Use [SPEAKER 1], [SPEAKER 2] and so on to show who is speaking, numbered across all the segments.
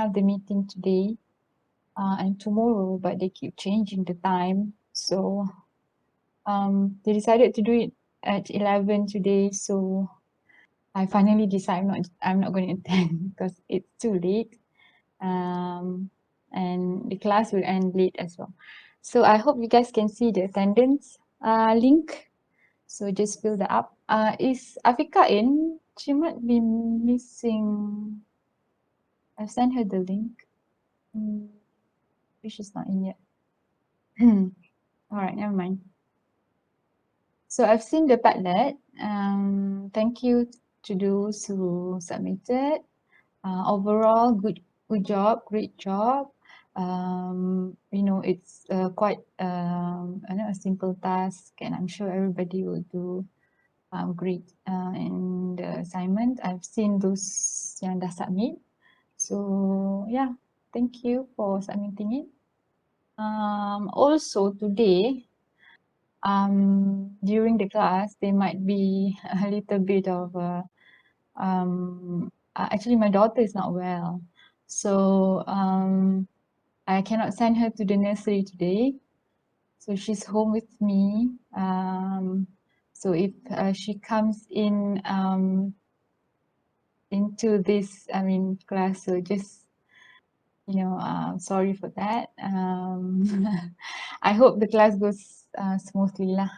[SPEAKER 1] have the meeting today and tomorrow, but they keep changing the time. So they decided to do it at 11 today. So I finally decided I'm not going to attend because it's too late. And the class will end late as well. So I hope you guys can see the attendance link. So just fill that up. Is Afika in? She might be missing. I've sent her the link. Which is not in yet. All right, never mind. So I've seen the Padlet. Thank you to those who submitted. Overall, good job, great job. You know, it's quite I know a simple task, and I'm sure everybody will do great in the assignment. I've seen those yang dah submit. So yeah, thank you for submitting it. Also today, during the class, there might be a little bit of actually my daughter is not well, so I cannot send her to the nursery today. So she's home with me. So if she comes in into this, class, so just sorry for that. I hope the class goes smoothly lah.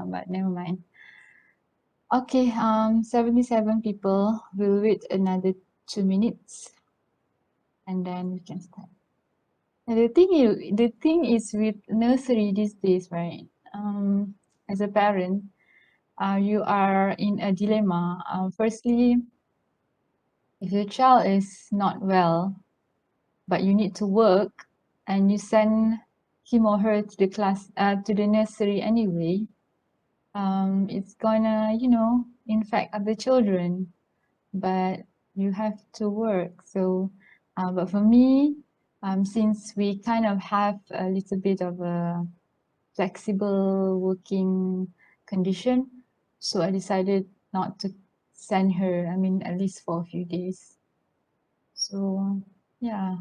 [SPEAKER 1] But never mind. Okay, 77 people. We'll wait another 2 minutes, and then we can start. And the thing is with nursery these days, right? As a parent, you are in a dilemma. Firstly, if your child is not well, but you need to work, and you send him or her to the class, to the nursery anyway, it's gonna, infect other children. But you have to work. So, but for me, since we kind of have a little bit of a flexible working condition, so I decided not to send her, at least for a few days. So, yeah,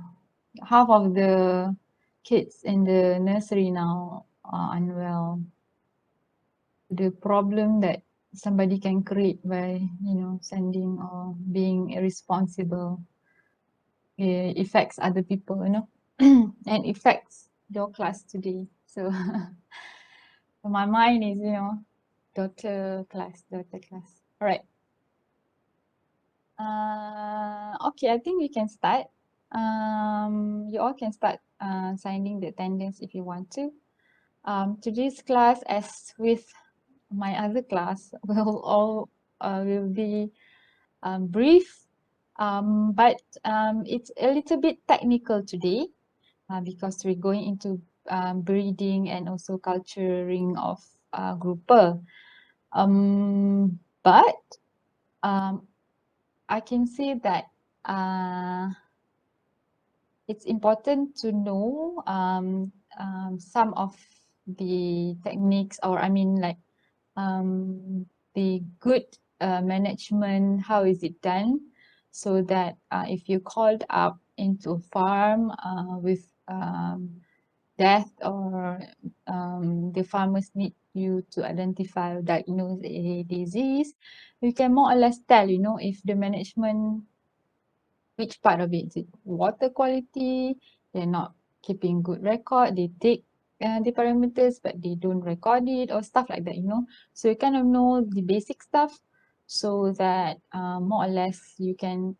[SPEAKER 1] half of the kids in the nursery now are unwell. The problem that somebody can create by, sending or being irresponsible, it affects other people, and affects your class today. So my mind is, daughter class. All right. Okay, I think we can start. You all can start signing the attendance if you want to. Today's class, as with my other class, will be brief, but it's a little bit technical today because we're going into breeding and also culturing of grouper. But I can say that it's important to know some of the techniques, or the good management. How is it done? So that if you're called up into a farm with death, or the farmers need you to identify or diagnose a disease, you can more or less tell, if the management, which part of it is it water quality, they're not keeping good record, they take the parameters but they don't record it, or stuff like that, so you kind of know the basic stuff, so that more or less you can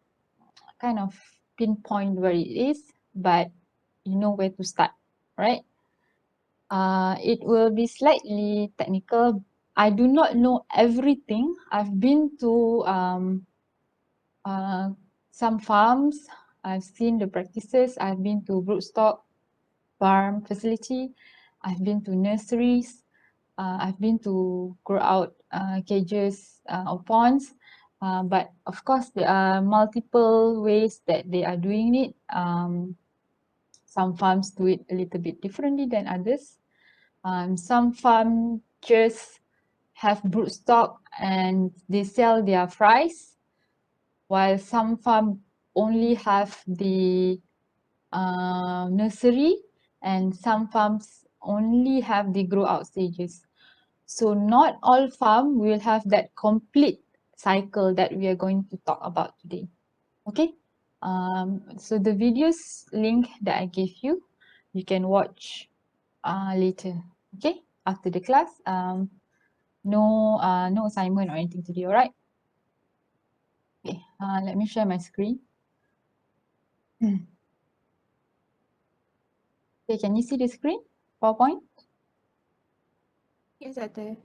[SPEAKER 1] kind of pinpoint where it is, but you know where to start, right? It will be slightly technical. I do not know everything. I've been to some farms. I've seen the practices. I've been to broodstock farm facility. I've been to nurseries. I've been to grow out cages or ponds. But of course, there are multiple ways that they are doing it. Some farms do it a little bit differently than others. Some farms just have broodstock and they sell their fries, while some farm only have the nursery, and some farms only have the grow out stages. So not all farm will have that complete cycle that we are going to talk about today. Okay. So the videos link that I gave you, you can watch later. Okay. After the class. No assignment or anything to do. All right. Okay. Let me share my screen. Okay. Can you see the screen? PowerPoint?
[SPEAKER 2] Yes, Ate.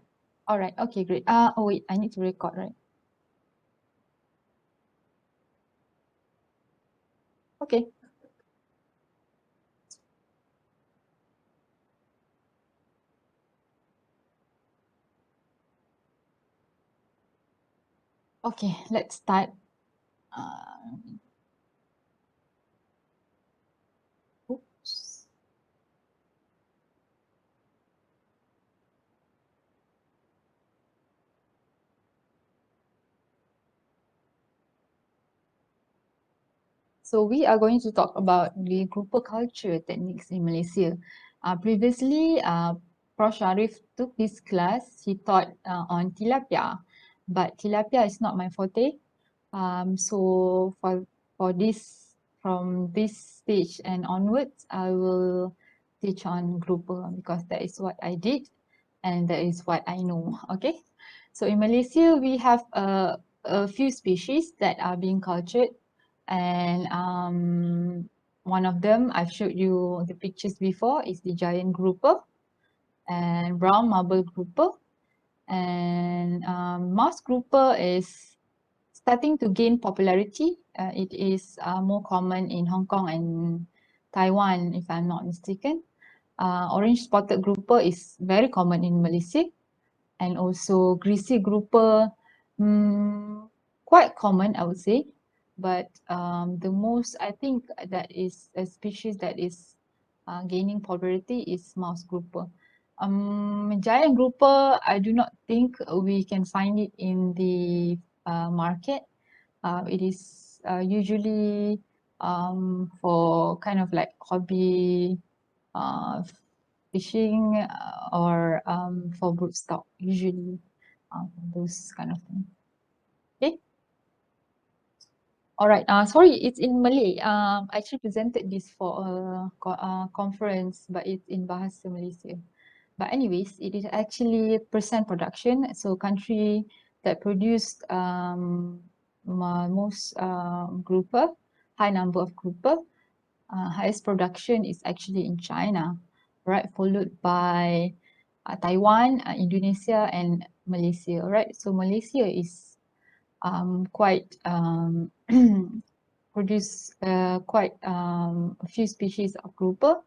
[SPEAKER 1] All right. Okay. Great. Oh wait. I need to record, right? Okay. Okay. Let's start. Oops. So we are going to talk about the grouper culture techniques in Malaysia. Previously, Prof. Sharif took this class. He taught on tilapia, but tilapia is not my forte. So for this, from this stage and onwards, I will teach on grouper because that is what I did and that is what I know. Okay. So in Malaysia, we have a few species that are being cultured, and one of them I've showed you the pictures before is the giant grouper and brown marble grouper, and mouse grouper is starting to gain popularity. It is more common in Hong Kong and Taiwan, if I'm not mistaken. Orange spotted grouper is very common in Malaysia, and also greasy grouper, quite common, I would say. But the most, I think, that is a species that is gaining popularity is mouse grouper. Giant grouper, I do not think we can find it in the market. It is usually for kind of like hobby uh, fishing or for broodstock, usually those kind of thing. Okay. All right. Sorry, it's in Malay. I actually presented this for a conference, but it's in Bahasa Malaysia. But anyways, it is actually percent production. So country that produced most grouper, high number of grouper, highest production is actually in China, right? Followed by Taiwan, Indonesia, and Malaysia, right? So Malaysia is quite produce quite a few species of grouper.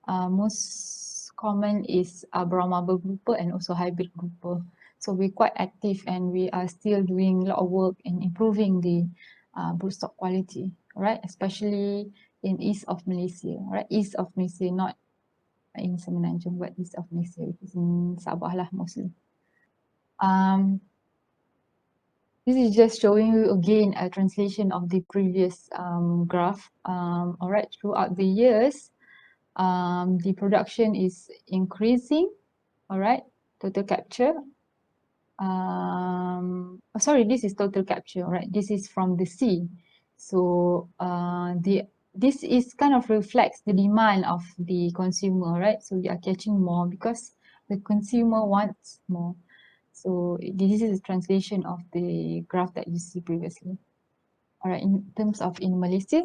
[SPEAKER 1] Most common is brown marble grouper and also hybrid grouper. So we're quite active and we are still doing a lot of work in improving the broodstock quality, right? Especially in east of Malaysia, right? East of Malaysia, not in Semenanjung, but east of Malaysia, which is in Sabah lah mostly. This is just showing you again a translation of the previous graph. All right, throughout the years, the production is increasing. All right, total capture. Sorry, this is total capture. All right, this is from the sea. So this is kind of reflects the demand of the consumer, right? So we are catching more because the consumer wants more. So this is a translation of the graph that you see previously. All right, in terms of in Malaysia,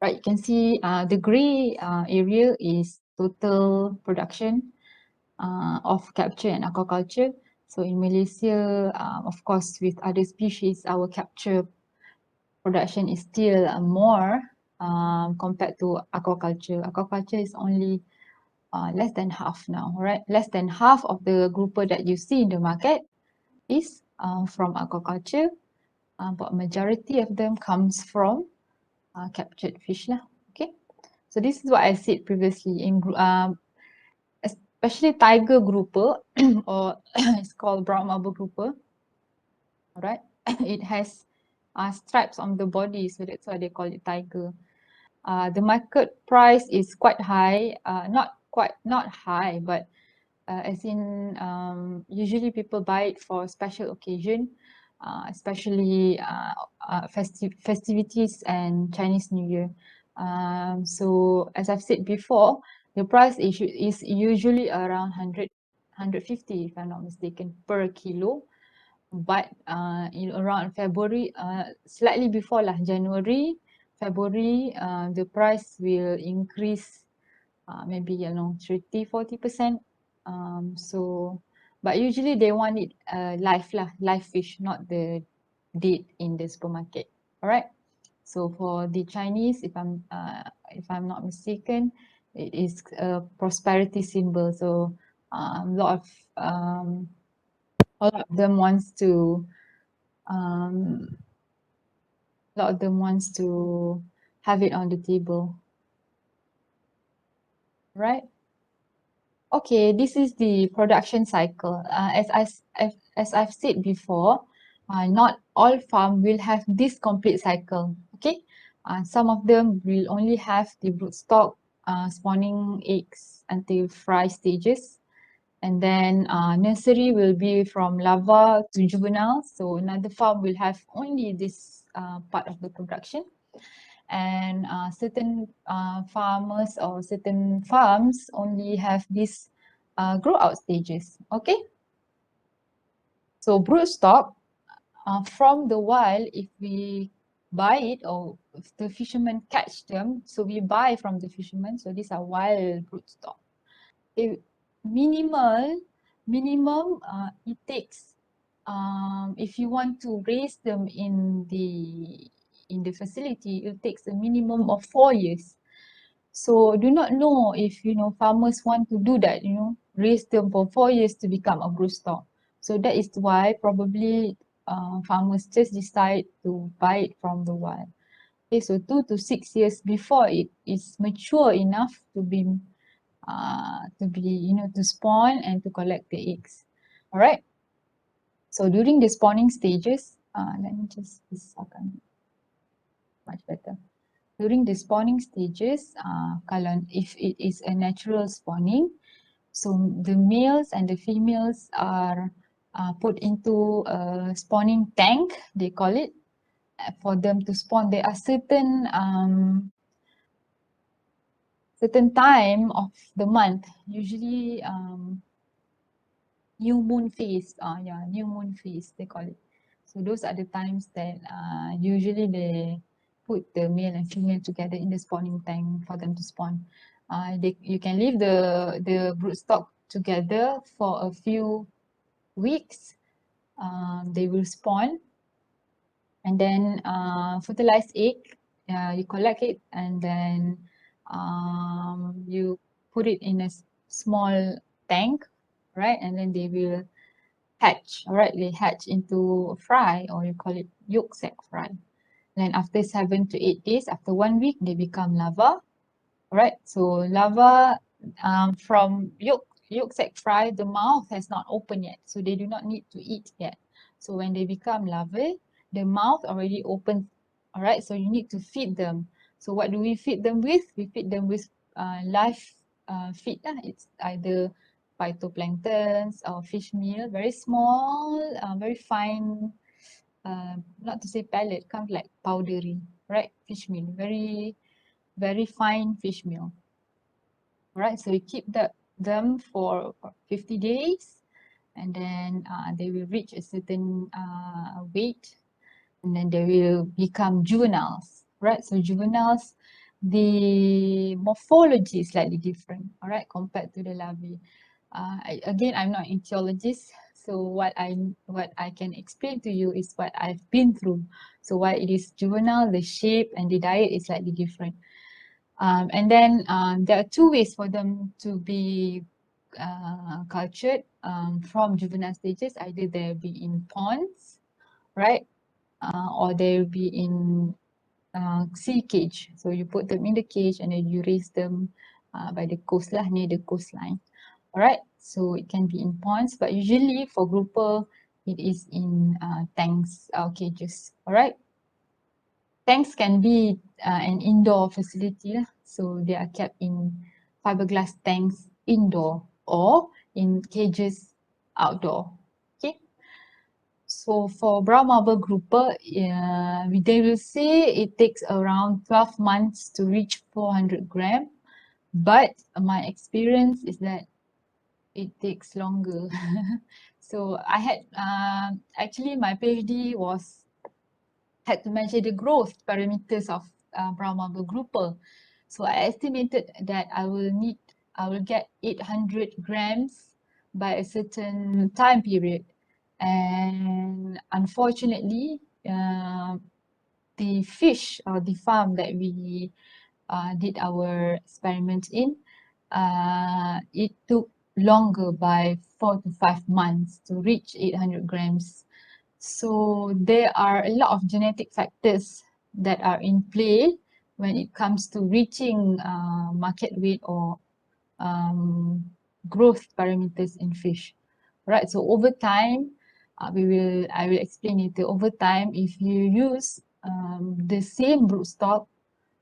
[SPEAKER 1] right, you can see the gray area is total production of capture and aquaculture. So in Malaysia, of course, with other species, our capture production is still more compared to aquaculture. Aquaculture is only less than half now, right? Less than half of the grouper that you see in the market is from aquaculture, but majority of them comes from captured fish lah. Okay, so this is what I said previously in especially tiger grouper or it's called brown marble grouper. All right, it has stripes on the body, so that's why they call it tiger. The market price is quite high, not high, but as in usually people buy it for special occasion, especially festivities and Chinese New Year. So as I've said before, the price is usually around 150, if I'm not mistaken, per kilo. But in around February, slightly before lah, January, February, the price will increase maybe 30-40%. So but usually they want it live lah, live fish, not the dead in the supermarket. All right. So for the Chinese, if I'm not mistaken, it is a prosperity symbol. So a lot of them wants to um, a lot of them wants to have it on the table, right? Okay, this is the production cycle. As I've said before, not all farm will have this complete cycle. Okay, some of them will only have the broodstock spawning eggs until fry stages, and then nursery will be from larva to juvenile. So another farm will have only this part of the production. And certain farmers or certain farms only have this grow out stages. Okay, so broodstock from the wild, if we buy it or if the fishermen catch them, so we buy from the fishermen. So these are wild broodstock. Minimal minimum it takes if you want to raise them in the facility, it takes a minimum of 4 years. So do not know if farmers want to do that, raise them for 4 years to become a broodstock. So that is why probably farmers just decide to buy it from the wild. Okay, so 2 to 6 years before it is mature enough to spawn and to collect the eggs. All right. So during the spawning stages, let me just much better. During the spawning stages, kalau if it is a natural spawning, so the males and the females are put into a spawning tank, they call it, for them to spawn. There are certain time of the month, usually new moon phase, new moon phase they call it. So those are the times that usually they put the male and female together in the spawning tank for them to spawn. You can leave the broodstock together for a few weeks. They will spawn, and then fertilized egg. You collect it, and then you put it in a small tank, right? And then they will hatch. All right, they hatch into a fry, or you call it yolk sac fry. Then after 7 to 8 days, after 1 week, they become larva. All right, so larva from yolk sac fry, the mouth has not opened yet, so they do not need to eat yet. So when they become larvae, the mouth already opened. All right, so you need to feed them. So what do we feed them with? We feed them with live feed. It's either phytoplanktons or fish meal, very small, very fine, not to say pellet, kind of like powdery, right? Fish meal, very, very fine fish meal. Right, so we keep them for 50 days, and then they will reach a certain weight, and then they will become juveniles, right? So juveniles, the morphology is slightly different, all right, compared to the larvae. Again, I'm not an etiologist, so what I can explain to you is what I've been through. So while it is juvenile, the shape and the diet is slightly different. And then there are two ways for them to be cultured from juvenile stages. Either they'll be in ponds, right? Or they'll be in sea cage. So you put them in the cage and then you raise them by the coast lah, near the coastline. All right, so it can be in ponds, but usually for grouper, it is in tanks or cages. All right. tanks can be an indoor facility, so they are kept in fiberglass tanks indoor or in cages outdoor. Okay. So for brown marble grouper, they will say it takes around 12 months to reach 400 gram. But my experience is that it takes longer. So I had actually my PhD had to measure the growth parameters of brown marble grouper. So I estimated that I will get 800 grams by a certain time period. And unfortunately, the fish or the farm that we did our experiment in, it took longer by 4 to 5 months to reach 800 grams. So there are a lot of genetic factors that are in play when it comes to reaching market weight or growth parameters in fish. Right, so over time, I will explain it. Over time, if you use the same broodstock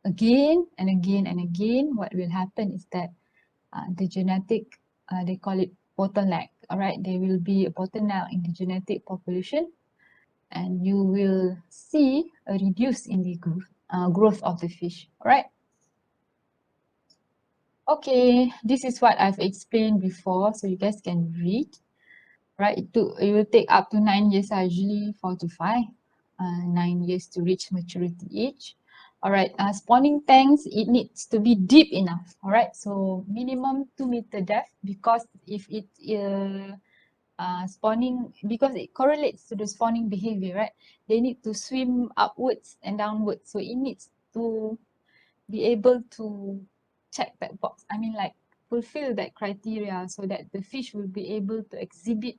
[SPEAKER 1] again and again and again, what will happen is that the genetic, they call it bottleneck. All right, there will be a bottleneck in the genetic population, and you will see a reduce in the growth of the fish. All right. Okay, this is what I've explained before, so you guys can read. Right, it will take up to 9 years, usually 4 to 5, 9 years to reach maturity age. All right, spawning tanks, it needs to be deep enough. All right, so minimum 2-meter depth, because if it spawning, because it correlates to the spawning behavior, right? They need to swim upwards and downwards, so it needs to be able to check that box. I mean, like fulfill that criteria so that the fish will be able to exhibit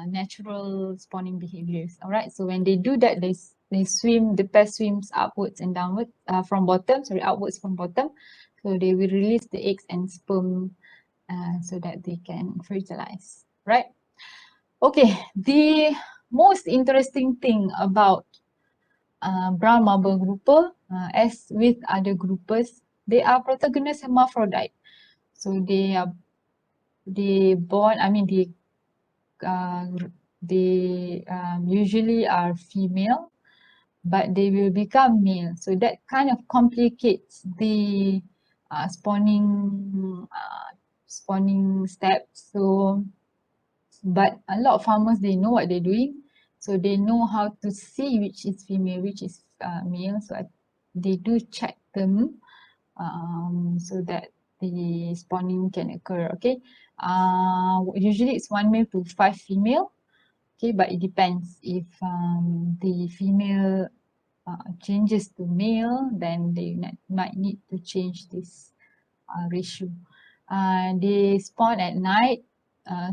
[SPEAKER 1] natural spawning behaviors. All right, so when they do that, they swim, the pair swims upwards and downwards from bottom, sorry, outwards from bottom. So they will release the eggs and sperm so that they can fertilize, right? Okay, the most interesting thing about brown marble grouper, as with other groupers, they are protogynous hermaphrodite. So they born, I mean uh, they usually are female, but they will become male. So that kind of complicates the spawning steps. So, but a lot of farmers, they know what they're doing. So they know how to see which is female, which is male. So they do check them so that the spawning can occur. Okay. Usually it's 1 male to 5 female. Okay, but it depends. If the female changes to male, then they might need to change this ratio. They spawn at night,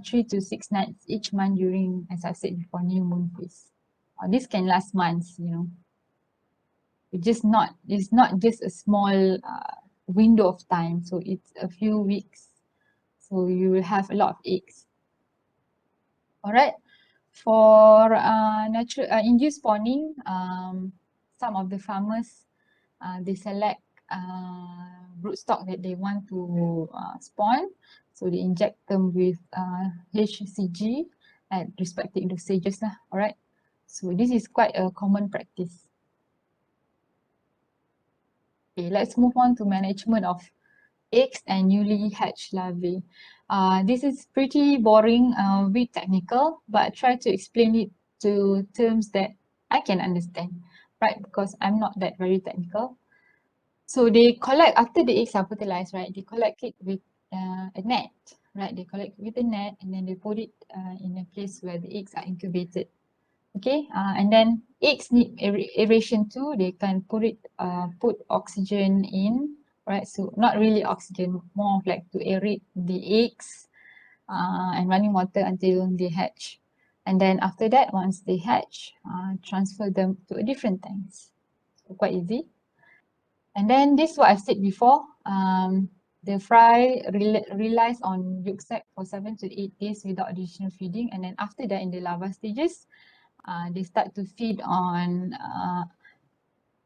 [SPEAKER 1] 3 to 6 nights each month during, as I said before, new moon phase. This can last months, you know. It's not just a small window of time. So it's a few weeks. So you will have a lot of eggs. All right. For natural induced spawning, some of the farmers they select broodstock that they want to spawn, so they inject them with HCG at respective dosages lah. All right, so this is quite a common practice. Okay, let's move on to management of eggs and newly hatched larvae. This is pretty boring, bit technical, but try to explain it to terms that I can understand, right? Because I'm not that very technical. So they collect, after the eggs are fertilized, right? They collect it with a net, right? They collect with a net and then they put it in a place where the eggs are incubated. Okay, and then eggs need aeration too. They can put oxygen in, right? So not really oxygen, more of like to aerate the eggs and running water until they hatch. And then after that, once they hatch, transfer them to a different tanks. So quite easy. And then this is what I've said before. The fry relies on yolk sac for 7 to 8 days without additional feeding. And then after that, in the larva stages, they start to feed on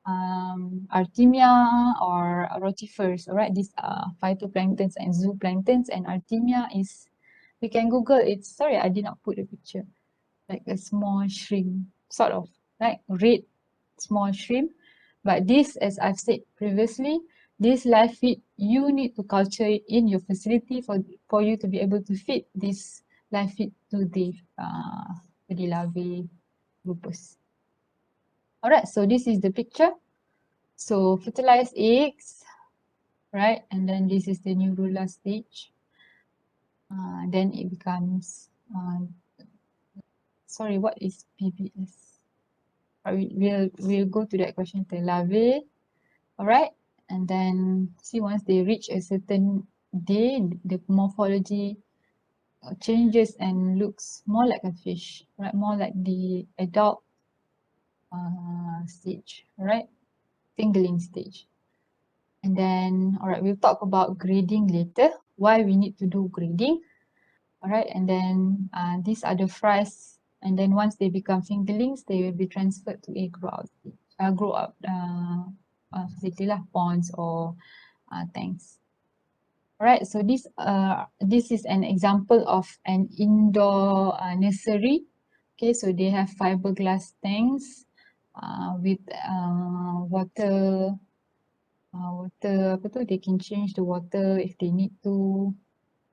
[SPEAKER 1] Artemia or rotifers. All right, these are phytoplanktons and zooplanktons, and Artemia is, we can Google it. Sorry, I did not put a picture. Like a small shrimp, sort of, like red small shrimp. But this, as I've said previously, this live feed, you need to culture it in your facility for you to be able to feed this live feed to the larvae lupus. Alright, so this is the picture. So fertilized eggs, right? And then this is the neurula stage. Then it becomes, sorry, what is PBS? We'll go to that question, the larvae. All right, and then see once they reach a certain day, the morphology changes and looks more like a fish, right? More like the adult stage, right? Fingerling stage. And then, all right, we'll talk about grading later. Why we need to do grading. All right, and then these are the fries. And then once they become fingerlings, they will be transferred to a grow up facility lah, ponds or tanks. Alright, so this is an example of an indoor nursery. Okay, so they have fiberglass tanks with water, apa tu, they can change the water if they need to.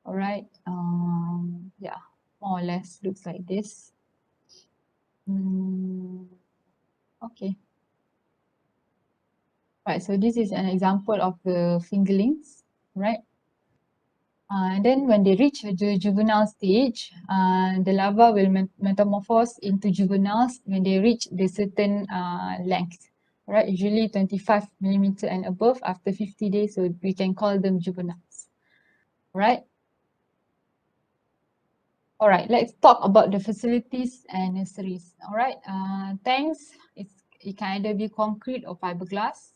[SPEAKER 1] Alright, yeah, more or less looks like this. Okay. Right, so this is an example of the fingerlings, right? And then when they reach the juvenile stage, the larva will metamorphose into juveniles when they reach the certain length, right? Usually 25 millimeter and above after 50 days, so we can call them juveniles, right? All right, let's talk about the facilities and nurseries. All right, tanks, it can either be concrete or fiberglass.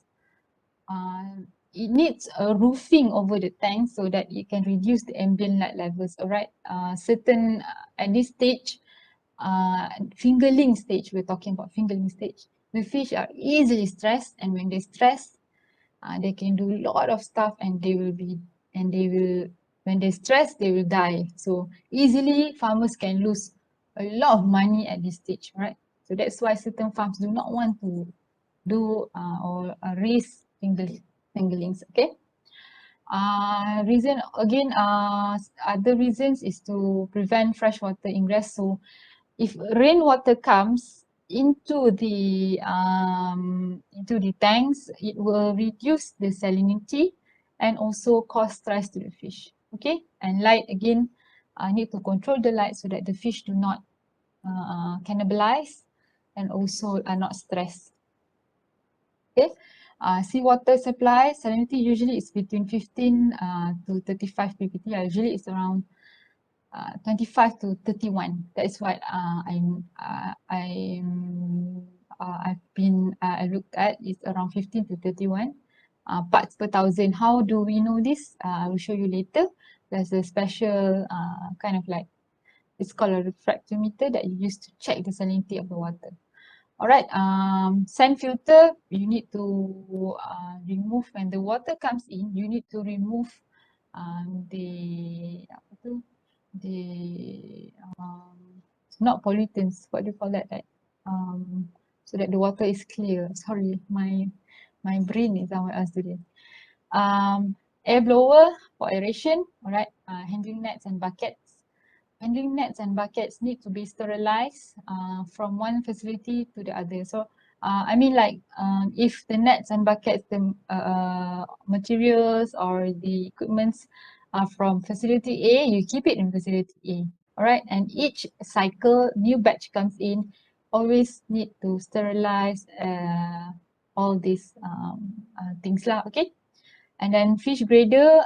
[SPEAKER 1] It needs a roofing over the tank so that it can reduce the ambient light levels. All right, at this stage, fingerling stage, we're talking about fingerling stage. The fish are easily stressed, and when they stress, they can do a lot of stuff, and when they stress, they will die. So easily, farmers can lose a lot of money at this stage, right? So that's why certain farms do not want to do or raise fingerlings. Okay. Reason again, other reasons is to prevent freshwater ingress. So if rainwater comes into the tanks, it will reduce the salinity and also cause stress to the fish. Okay, and light again, I need to control the light so that the fish do not cannibalize and also are not stressed. Okay, seawater supply salinity usually is between 15 to 35 ppt. Usually it's around 25 to 31. That is what I looked at. It's around 15 to 31 parts per thousand. How do we know this? I will show you later. There's a special kind of like, it's called a refractometer that you use to check the salinity of the water. All right, sand filter, you need to remove when the water comes in, you need to remove the not pollutants, what do you call that? So that the water is clear. Sorry, my brain is somewhere else today. Air blower for aeration, all right, handling nets and buckets. Handling nets and buckets need to be sterilized from one facility to the other. So, I mean, like, if the nets and buckets, the materials or the equipments are from facility A, you keep it in facility A. All right, and each cycle, new batch comes in, always need to sterilize all these things lah. Okay. And then fish grader,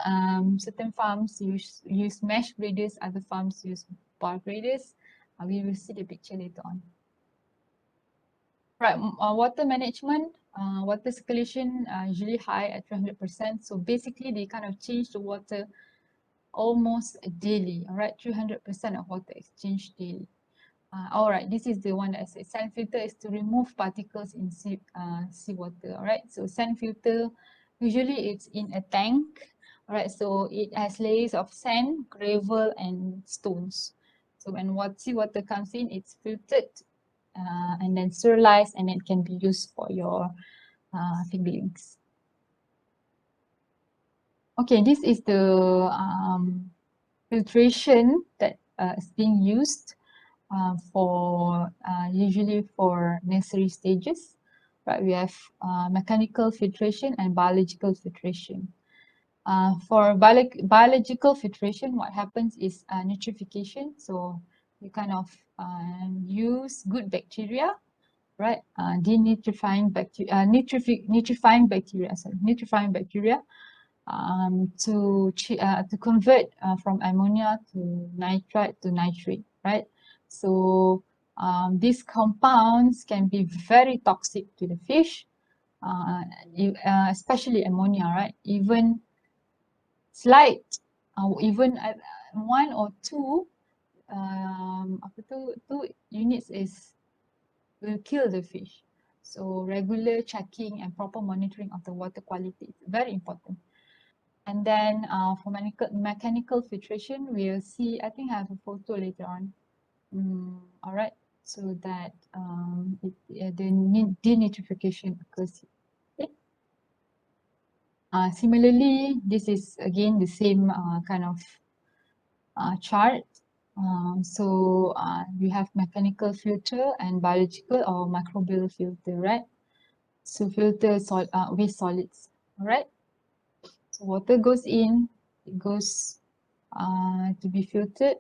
[SPEAKER 1] certain farms use mesh graders, other farms use bar graders. We will see the picture later on. Right, water management, water circulation usually high at 300%. So basically they kind of change the water almost daily, all right, 300% of water exchange daily. All right, this is the one that says sand filter is to remove particles in seawater. All right, so sand filter, usually it's in a tank. All right, so it has layers of sand, gravel, and stones. So when seawater comes in, it's filtered and then sterilized, and it can be used for your fingerlings. Okay, this is the filtration that is being used for usually for nursery stages, right? We have mechanical filtration and biological filtration. For biological filtration, what happens is nitrification. So you kind of use good bacteria, right? Denitrifying bacteria, nitrifying bacteria, sorry, nitrifying bacteria to convert from ammonia to nitrite to nitrate, right? So these compounds can be very toxic to the fish, especially ammonia, right? Even slight, even at one or two, two units will kill the fish. So regular checking and proper monitoring of the water quality is very important. And then for mechanical filtration, we'll see, I think I have a photo later on. All right, so that the denitrification occurs. Okay. Similarly, this is again the same kind of chart. We have mechanical filter and biological or microbial filter, right? So filter waste solids, all right? So water goes in, it goes to be filtered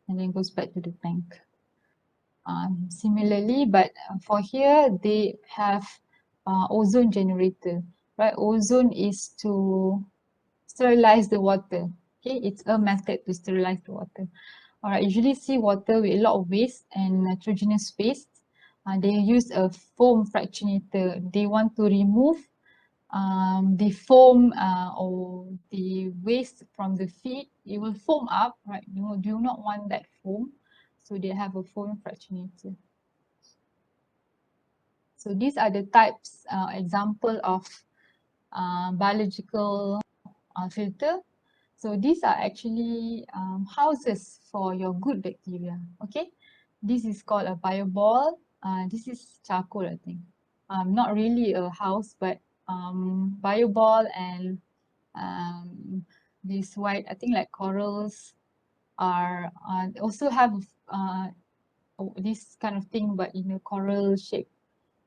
[SPEAKER 1] and then goes back to the tank. Similarly, but for here, they have ozone generator, right? Ozone is to sterilize the water. Okay, it's a method to sterilize the water. All right, usually seawater with a lot of waste and nitrogenous waste. They use a foam fractionator. They want to remove the foam or the waste from the feed. It will foam up, right? You do not want that foam. So they have a foam fractionator. So these are the types, example of biological filter. So these are actually houses for your good bacteria, okay? This is called a bioball. This is charcoal, I think. Not really a house, but bioball and this white, I think like corals are also have this kind of thing, but in a coral shape,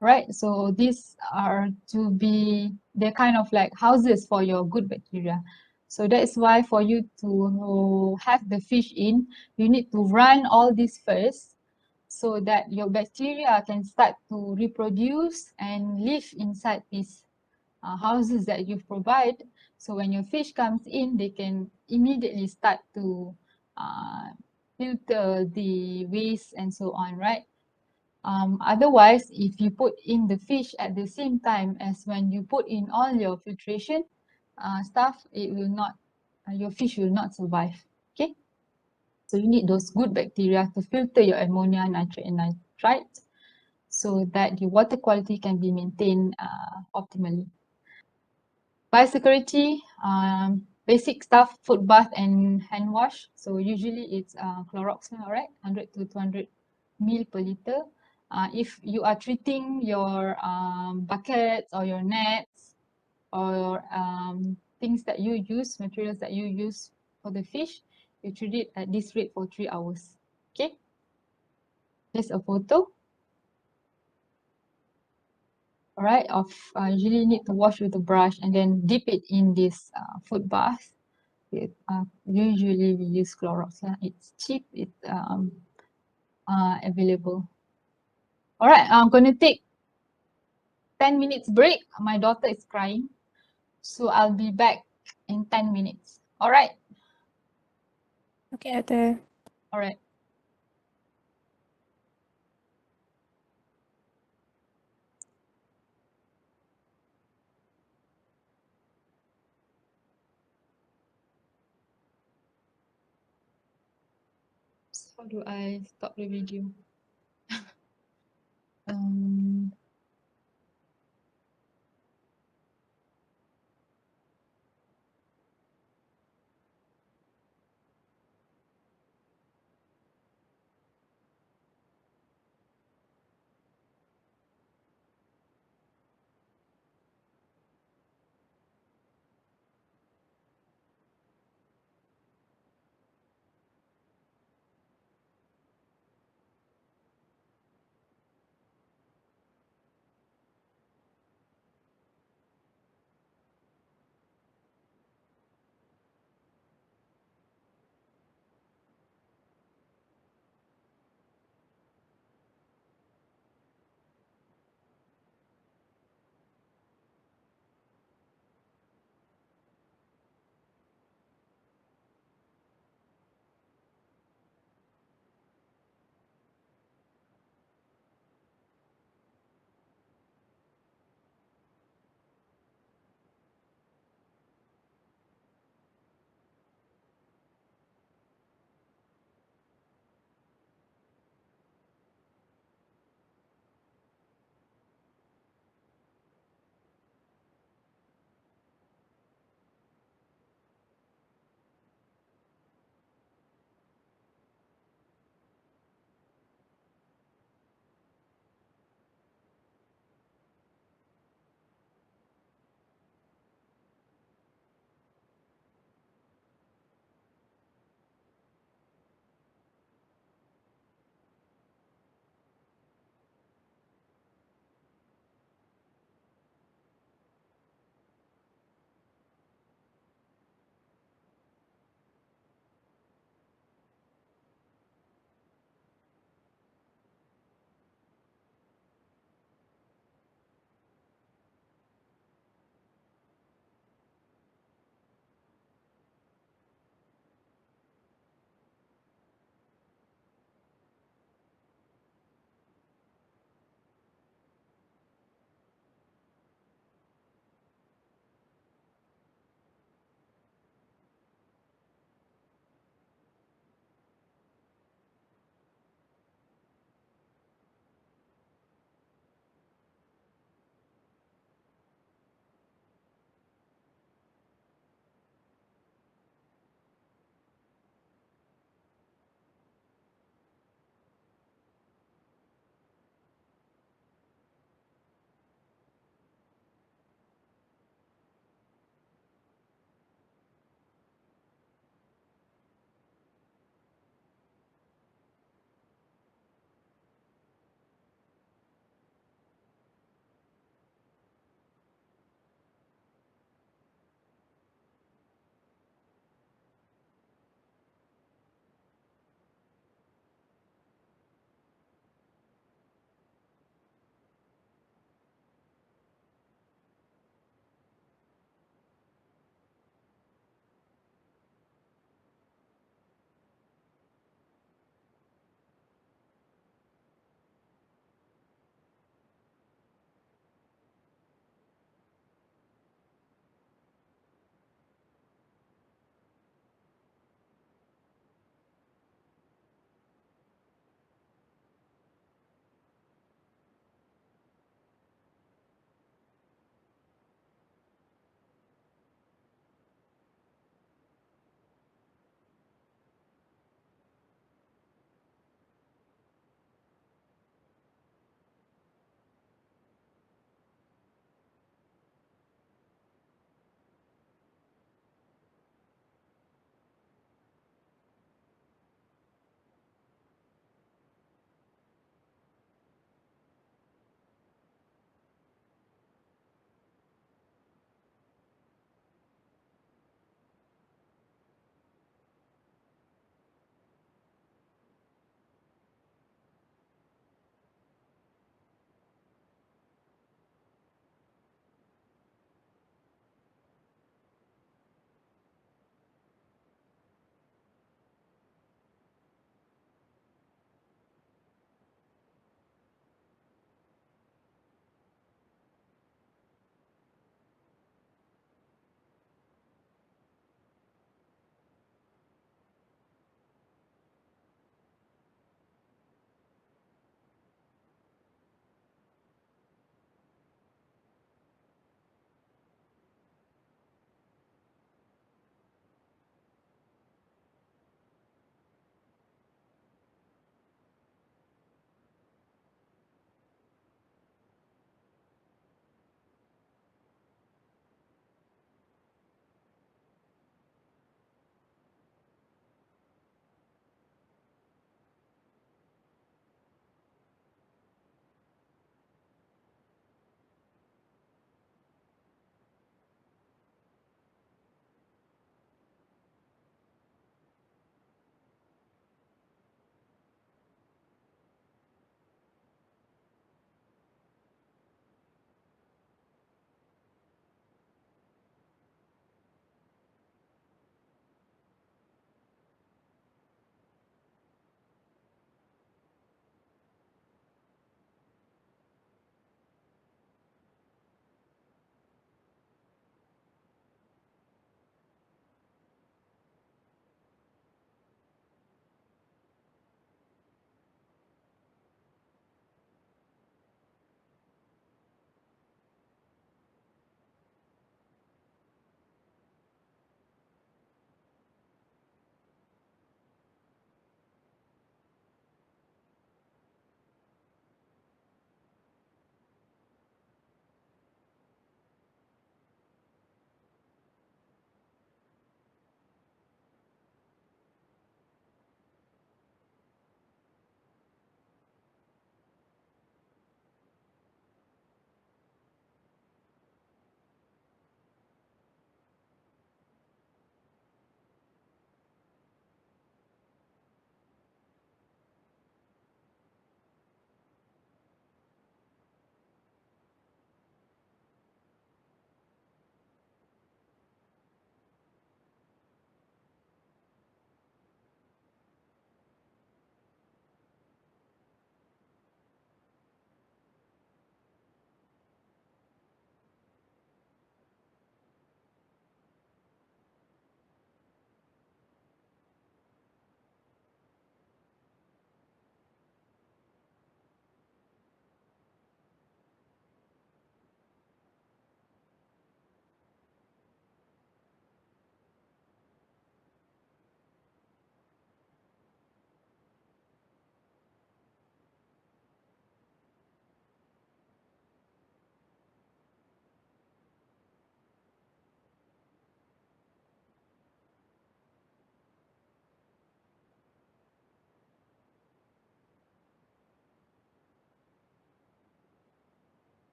[SPEAKER 1] right? So these are they're kind of like houses for your good bacteria. So that's why for you to have the fish in, you need to run all this first so that your bacteria can start to reproduce and live inside these houses that you've provided. So when your fish comes in, they can immediately start to uh, filter the waste and so on, right? Otherwise, if you put in the fish at the same time as when you put in all your filtration stuff, it will not, your fish will not survive. Okay, so you need those good bacteria to filter your ammonia, nitrate, and nitrite so that the water quality can be maintained optimally. Biosecurity, basic stuff, foot bath and hand wash. So usually it's Clorox, all right, 100 to 200 ml per liter. If you are treating your buckets or your nets or things that you use, materials that you use for the fish, you treat it at this rate for 3 hours. Okay, here's a photo. All right, of usually need to wash with a brush and then dip it in this foot bath. Usually we use Clorox. Yeah, it's cheap. It's available. All right, I'm going to take 10 minutes break. My daughter is crying, so I'll be back in 10 minutes. All right.
[SPEAKER 2] Okay, Doctor.
[SPEAKER 1] All right. How do I stop the video?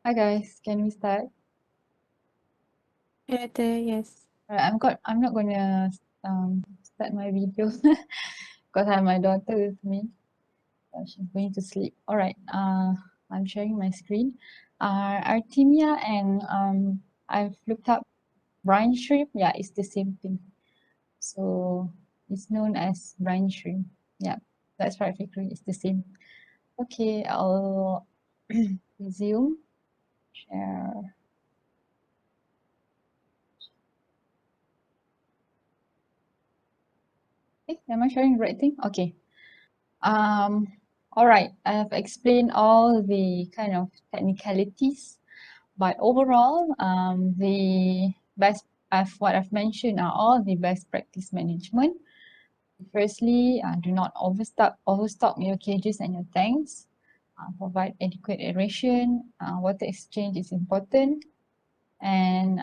[SPEAKER 1] Hi guys, can we start?
[SPEAKER 2] Yes.
[SPEAKER 1] Alright, I'm not gonna start my video because I have my daughter with me. She's going to sleep. Alright, I'm sharing my screen. Artemia and I've looked up brine shrimp. Yeah, it's the same thing. So it's known as brine shrimp. Yeah, that's right, Fikri. It's the same. Okay, I'll resume. Share. Okay, am I sharing the right thing? Okay. Um, all right, I've explained all the kind of technicalities, but overall, the best of what I've mentioned are all the best practice management. Firstly, do not overstock your cages and your tanks. Provide adequate aeration. Water exchange is important, and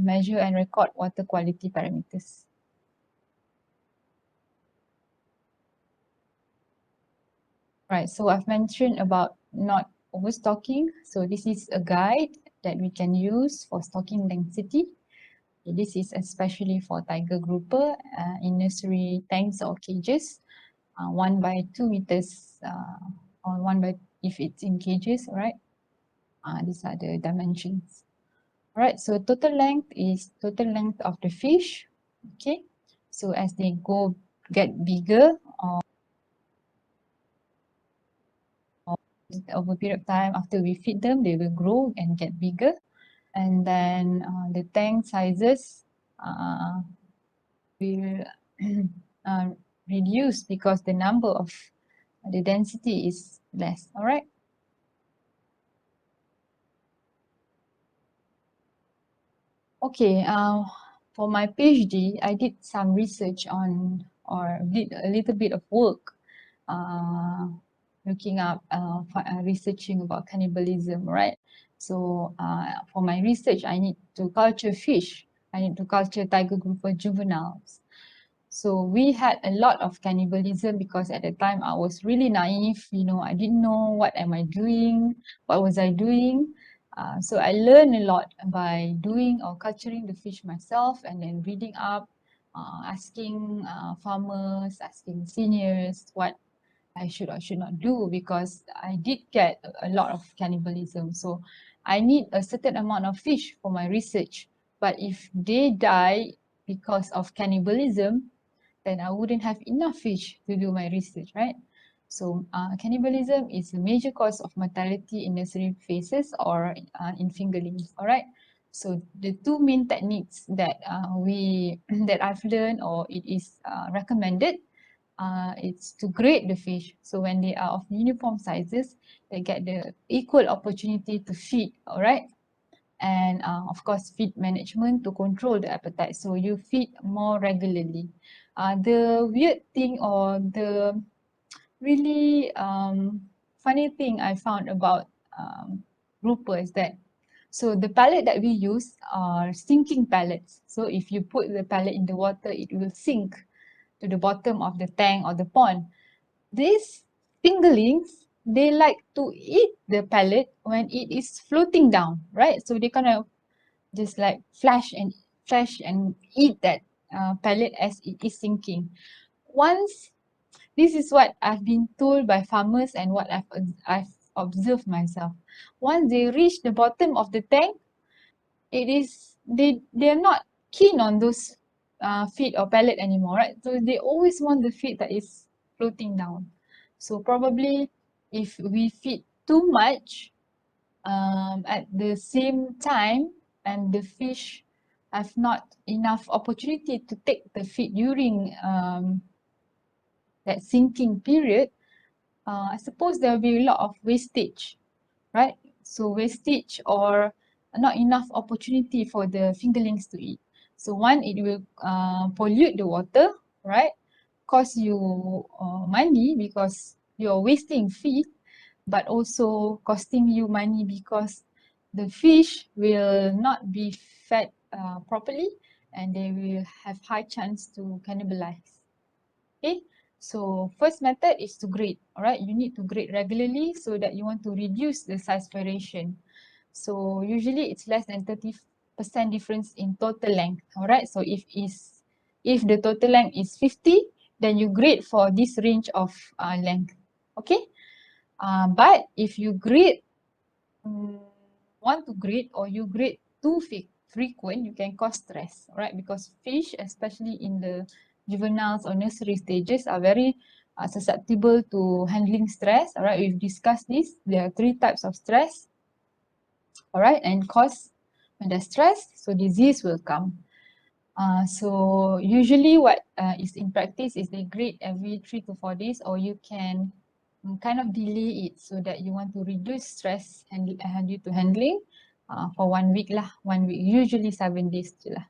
[SPEAKER 1] measure and record water quality parameters. Right, so I've mentioned about not overstocking. So this is a guide that we can use for stocking density. This is especially for tiger grouper in nursery tanks or cages, 1 by 2 meters or 1 by if it's in cages, all right? These are the dimensions. All right, so total length is total length of the fish, okay? So as they get bigger over a period of time after we feed them, they will grow and get bigger. And then the tank sizes will uh, reduce because the number of the density is less, all right? Okay, for my PhD, I did some research on, or did a little bit of work looking up, researching about cannibalism, right? So for my research, I need to culture fish. I need to culture tiger grouper juveniles. So we had a lot of cannibalism because at the time I was really naive, I didn't know what am I doing, what was I doing. So I learned a lot by doing or culturing the fish myself and then reading up, asking farmers, asking seniors what I should or should not do because I did get a lot of cannibalism. So I need a certain amount of fish for my research. But if they die because of cannibalism, then I wouldn't have enough fish to do my research, right? So cannibalism is a major cause of mortality in nursery phases or in fingerlings, all right? So the two main techniques that that I've learned or it is recommended, it's to grade the fish. So when they are of uniform sizes, they get the equal opportunity to feed, all right? And of course feed management to control the appetite, so you feed more regularly. The weird thing or the really funny thing I found about grouper is that so the pellet that we use are sinking pellets. So if you put the pellet in the water, it will sink to the bottom of the tank or the pond. These fingerlings, they like to eat the pellet when it is floating down, right? So they kind of just like flash and eat that pellet as it is sinking. Once this is what I've been told by farmers and what I've observed myself. Once they reach the bottom of the tank, it is they're not keen on those feed or pellet anymore, right? So they always want the feed that is floating down. So probably if we feed too much at the same time and the fish have not enough opportunity to take the feed during that sinking period, I suppose there will be a lot of wastage, right? So wastage or not enough opportunity for the fingerlings to eat. So one, it will pollute the water, right? Cost you money because you're wasting feed, but also costing you money because the fish will not be fed properly and they will have high chance to cannibalize. Okay, so first method is to grade. All right, you need to grade regularly so that you want to reduce the size variation. So usually it's less than 30% difference in total length. All right. So if the total length is 50, then you grade for this range of length. Okay. But if you grade want to grade or you grade too frequent, you can cause stress, right? Because fish, especially in the juveniles or nursery stages, are very susceptible to handling stress. All right, we've discussed this. There are 3 types of stress. All right, and cause when there's stress, so disease will come. So usually what is in practice is they grade every 3 to 4 days, or you can kind of delay it so that you want to reduce stress due to handling for 1 week lah. 1 week, usually 7 days je lah.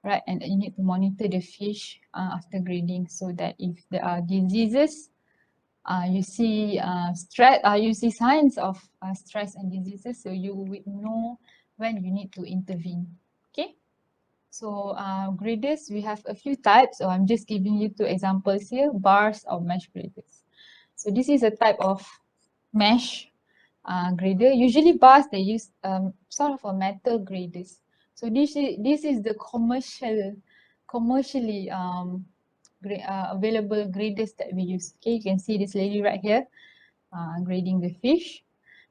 [SPEAKER 1] Right, and you need to monitor the fish after grading so that if there are diseases, you see stress, you see signs of stress and diseases, so you would know when you need to intervene. Okay. So graders, we have a few types. So I'm just giving you 2 examples here, bars or mesh graders. So this is a type of mesh grader. Usually bars, they use sort of a metal graders. So this is the commercially available graders that we use. Okay, you can see this lady right here grading the fish.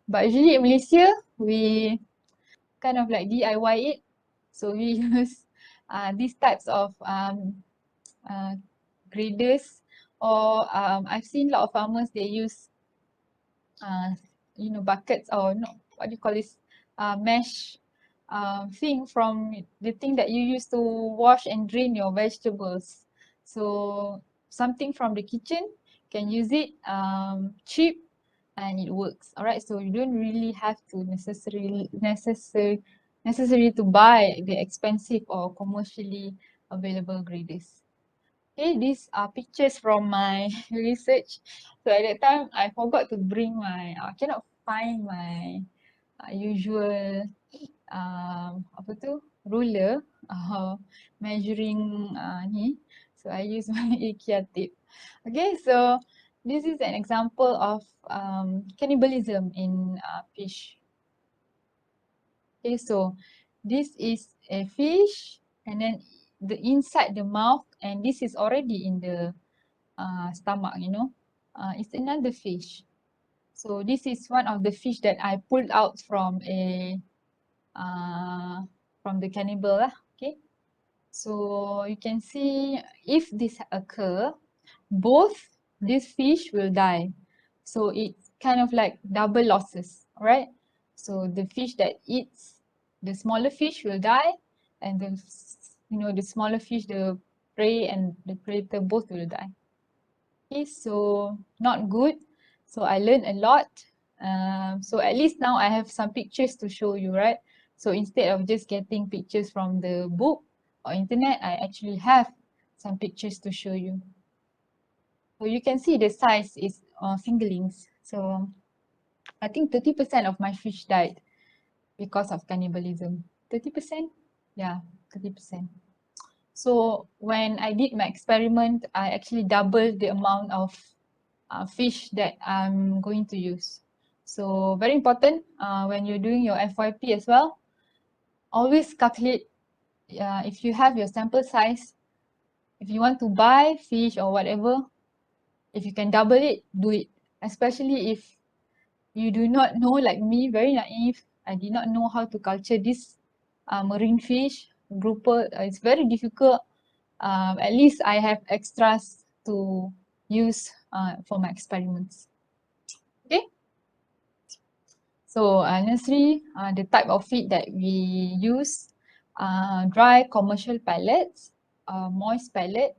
[SPEAKER 1] But usually in Malaysia, we kind of like DIY it. So we use these types of graders, or I've seen a lot of farmers, they use buckets, or no, what do you call this, mesh thing from the thing that you use to wash and drain your vegetables. So something from the kitchen, can use it, cheap, and it works. All right, so you don't really have to necessary to buy the expensive or commercially available graders. Okay, these are pictures from my research. So at that time, I forgot to bring my, I cannot find my usual apa tu, ruler measuring ni. So I use my IKEA tape. Okay, so this is an example of cannibalism in fish. Okay, so this is a fish, and then the inside the mouth, and this is already in the stomach, it's another fish. So this is one of the fish that I pulled out from the cannibal lah. Okay, so you can see if this occur, both this fish will die. So it's kind of like double losses, right? So the fish that eats the smaller fish will die, and the smaller fish, the prey and the predator, both will die. Okay, so not good. So I learned a lot. So at least now I have some pictures to show you, right? So instead of just getting pictures from the book or internet, I actually have some pictures to show you. So you can see the size is fingerlings. So I think 30% of my fish died because of cannibalism. 30%? Yeah, 30%. So when I did my experiment, I actually doubled the amount of fish that I'm going to use. So very important when you're doing your FYP as well, always calculate if you have your sample size, if you want to buy fish or whatever, if you can double it, do it. Especially if you do not know, like me, very naive, I did not know how to culture this marine fish, grouper. It's very difficult. At least I have extras to use for my experiments. Okay. So nursery, the type of feed that we use, dry commercial pellets, moist pellet,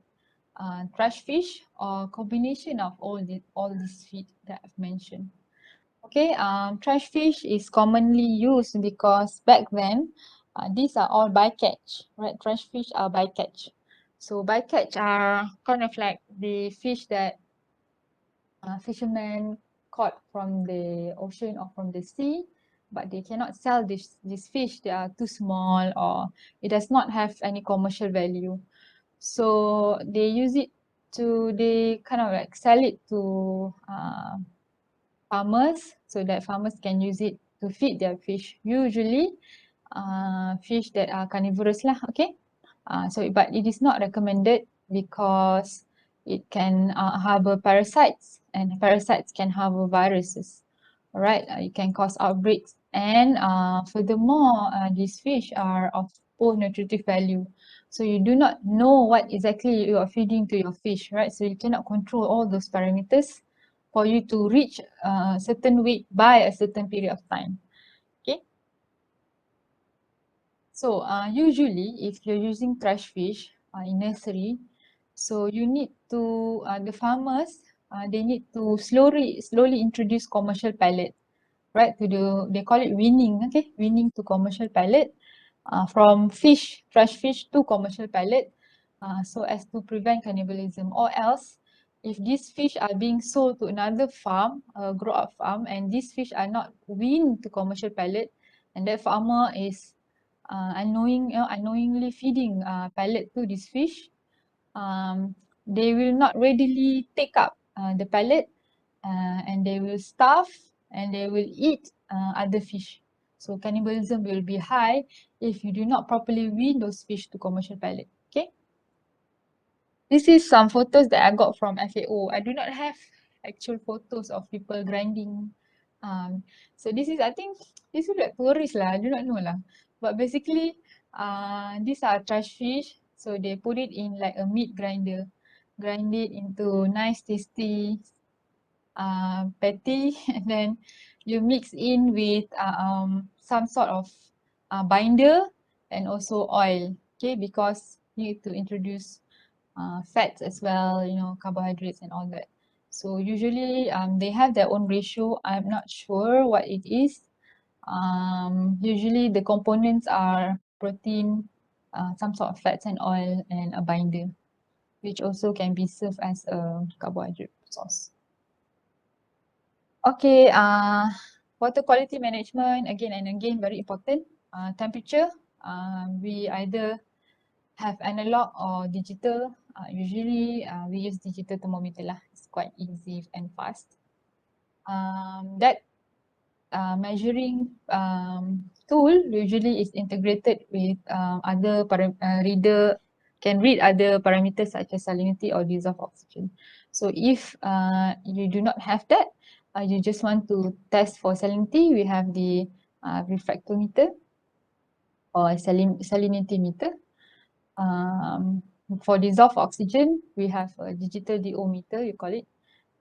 [SPEAKER 1] trash fish, or combination of all these feed that I've mentioned. Okay, trash fish is commonly used because back then, these are all bycatch, right? Trash fish are bycatch. So bycatch are kind of like the fish that fishermen caught from the ocean or from the sea, but they cannot sell this fish. They are too small, or it does not have any commercial value. So they use it they kind of like sell it to farmers so that farmers can use it to feed their fish. Usually, fish that are carnivorous lah, okay? But it is not recommended because it can harbor parasites, and parasites can harbor viruses. Alright, it can cause outbreaks, and furthermore, these fish are of poor nutritive value. So you do not know what exactly you are feeding to your fish, right? So you cannot control all those parameters for you to reach a certain weight by a certain period of time. Okay. So usually, if you're using trash fish in nursery, so you need to the farmers they need to slowly introduce commercial pellet, right? They call it weaning, okay, weaning to commercial pellet, from trash fish to commercial pellet, so as to prevent cannibalism. Or else, if these fish are being sold to another farm, a grow up farm, and these fish are not weaned to commercial pellet, and that farmer is unknowingly feeding pellet to this fish, they will not readily take up the pellet, and they will starve and they will eat other fish. So cannibalism will be high if you do not properly wean those fish to commercial pellet. Okay. This is some photos that I got from FAO. I do not have actual photos of people grinding. Um, so this is, I think, this is like tourist lah. I do not know lah. But basically, these are trash fish. So they put it in like a meat grinder, grind it into nice, tasty patty, and then you mix in with some sort of binder and also oil. Okay, because you need to introduce fats as well, you know, carbohydrates and all that. So usually they have their own ratio. I'm not sure what it is. Usually the components are protein, some sort of fats and oil, and a binder, which also can be served as a carbohydrate source. Okay, water quality management, again and again, very important. Temperature, we either have analog or digital. Usually we use digital thermometer lah. It's quite easy and fast. That measuring tool usually is integrated with other reader, can read other parameters such as salinity or dissolved oxygen. So if you do not have that, you just want to test for salinity, we have the refractometer or salinity meter. For dissolved oxygen, we have a digital DO meter, you call it,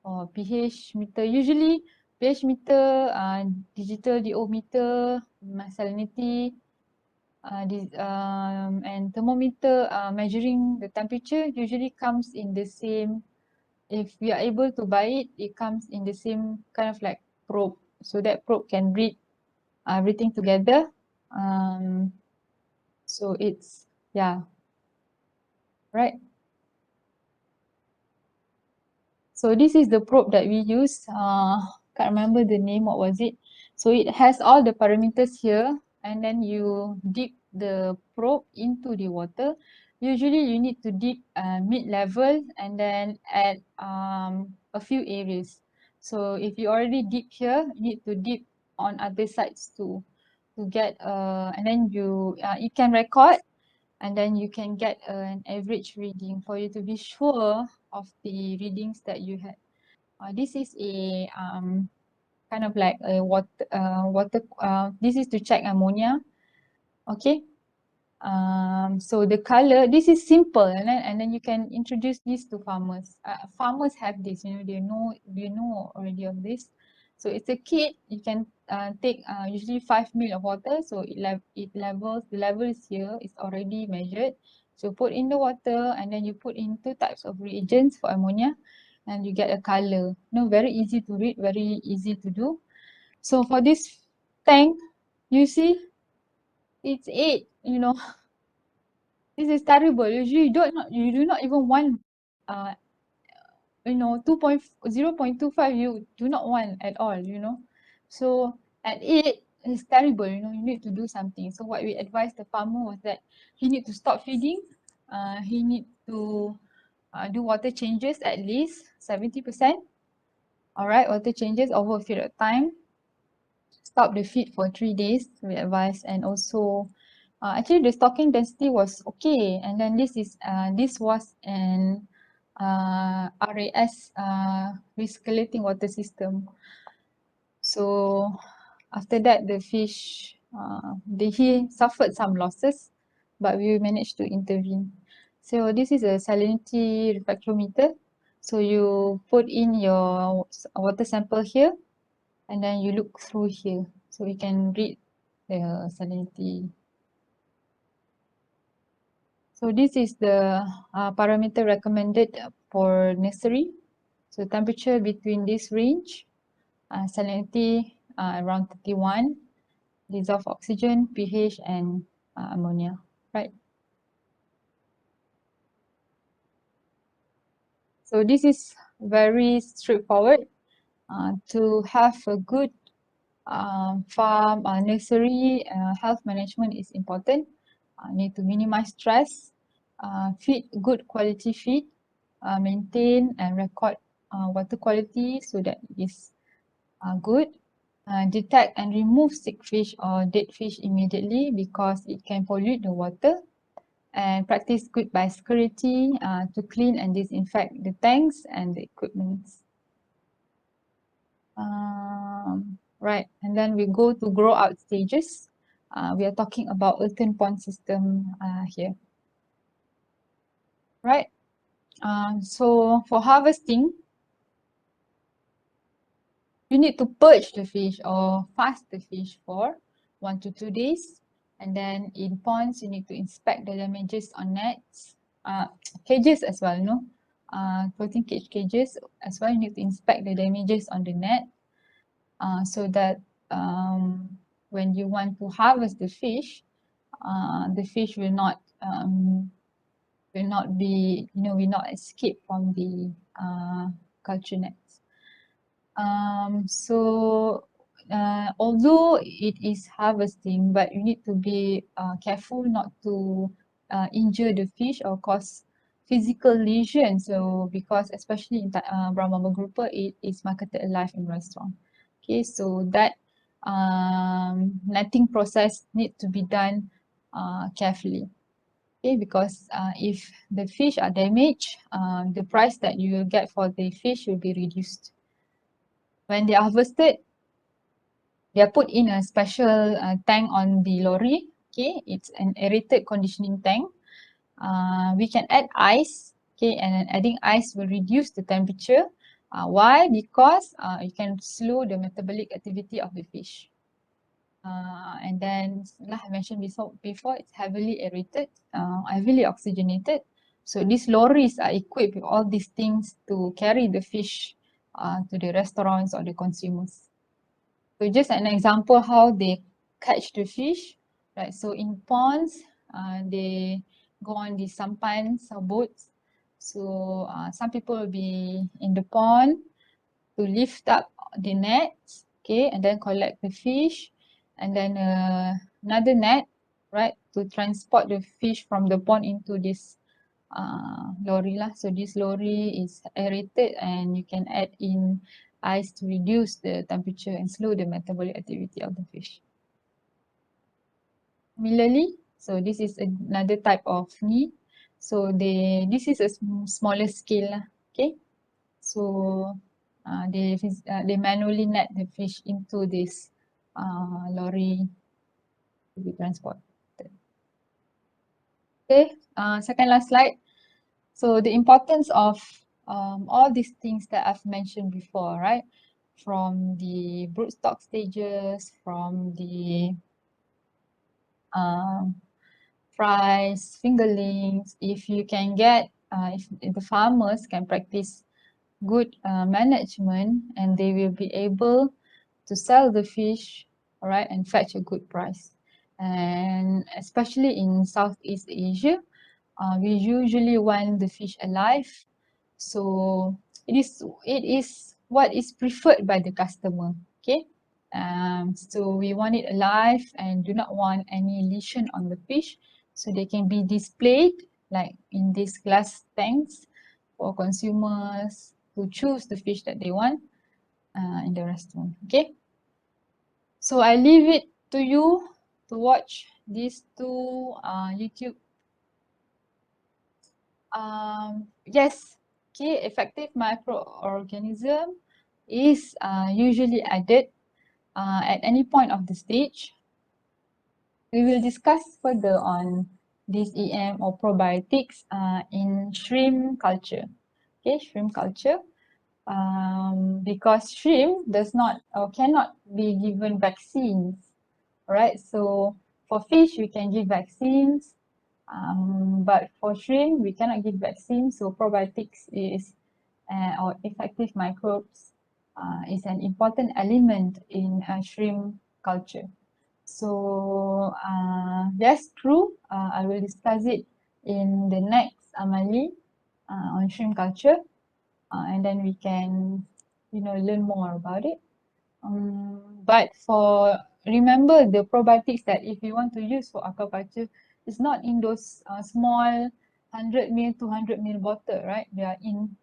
[SPEAKER 1] or pH meter. Usually, pH meter, digital DO meter, salinity, and thermometer measuring the temperature usually comes in the same. If we are able to buy it, it comes in the same kind of like probe. So that probe can read everything together. So it's, yeah, right. So this is the probe that we use. Can't remember the name, what was it? So it has all the parameters here, and then you dip the probe into the water. Usually you need to dip mid-level and then at a few areas. So if you already dip here, you need to dip on other sides too, to get and then you can record, and then you can get an average reading for you to be sure of the readings that you had. This is a kind of like a water. This is to check ammonia. Okay. So the color, this is simple, and then you can introduce this to farmers. Farmers have this, you know, they know already of this. So it's a kit. You can take usually 5 ml of water. So the level is here. It's already measured. So put in the water, and then you put in 2 types of reagents for ammonia, and you get a color. You know, very easy to read, very easy to do. So for this tank, you see, it's 8. You know, this is terrible. Usually you do not even want uh 0.25, you do not want at all, you know. So at 8 it's terrible, you know, you need to do something. So what we advised the farmer was that he need to stop feeding, he need to do water changes at least 70%. All right, water changes over a period of time. stop the feed for 3 days, we advise. And also, actually the stocking density was okay. And then this was an RAS, recirculating water system. So after that, the fish, he suffered some losses, but we managed to intervene. So this is a salinity refractometer. So you put in your water sample here, and then you look through here. So we can read the salinity. So this is the parameter recommended for nursery. So temperature between this range, salinity around 31, dissolved oxygen, pH, and ammonia, right? So this is very straightforward. To have a good farm nursery health management is important. Need to minimize stress, feed good quality feed, maintain and record water quality so that it is good. Detect and remove sick fish or dead fish immediately because it can pollute the water, and practice good biosecurity to clean and disinfect the tanks and the equipment. Right, and then we go to grow out stages. We are talking about earthen pond system here. Right, so for harvesting, you need to purge the fish or fast the fish for 1 to 2 days. And then in ponds, you need to inspect the damages on nets, cages as well, floating cage cages as well. You need to inspect the damages on the net so that when you want to harvest the fish will not be, will not escape from the culture nets. Although it is harvesting, but you need to be careful not to injure the fish or cause physical lesion. So because especially in brown mamba grouper, it is marketed alive in restaurant. Okay, so that netting process need to be done carefully. Okay, because if the fish are damaged, the price that you will get for the fish will be reduced. When they are harvested, they are put in a special tank on the lorry. Okay, it's an aerated conditioning tank. We can add ice. Okay, and adding ice will reduce the temperature. Why? Because you can slow the metabolic activity of the fish. And then, like I mentioned before, it's heavily aerated, heavily oxygenated. So these lorries are equipped with all these things to carry the fish to the restaurants or the consumers. So just an example how they catch the fish, right? So in ponds, they go on the sampans or boats. So some people will be in the pond to lift up the nets, okay, and then collect the fish, and then another net, right, to transport the fish from the pond into this lorry lah. So this lorry is aerated and you can add in ice to reduce the temperature and slow the metabolic activity of the fish. Similarly, so this is another type of knee. So this is a smaller scale lah, okay. So they manually net the fish into this lorry to be transported. Okay, second last slide. So the importance of all these things that I've mentioned before, right? From the broodstock stages, from the fries, fingerlings, if you can get, if the farmers can practice good management, and they will be able to sell the fish, all right, and fetch a good price. And especially in Southeast Asia, we usually want the fish alive. So it is what is preferred by the customer. Okay. So we want it alive and do not want any lesion on the fish. So they can be displayed like in these glass tanks for consumers to choose the fish that they want in the restaurant. Okay. So I leave it to you to watch these two YouTube. Yes, key effective microorganism is usually added at any point of the stage. We will discuss further on this EM or probiotics in shrimp culture. Okay, shrimp culture. Because shrimp does not or cannot be given vaccines, right? So for fish, we can give vaccines, but for shrimp, we cannot give vaccines. So probiotics is or effective microbes is an important element in shrimp culture. So that's true. I will discuss it in the next Amali on shrimp culture, and then we can, learn more about it. But for remember the probiotics that if you want to use for aquaculture, it's not in those small 100 ml, 200 ml bottle, right? They are in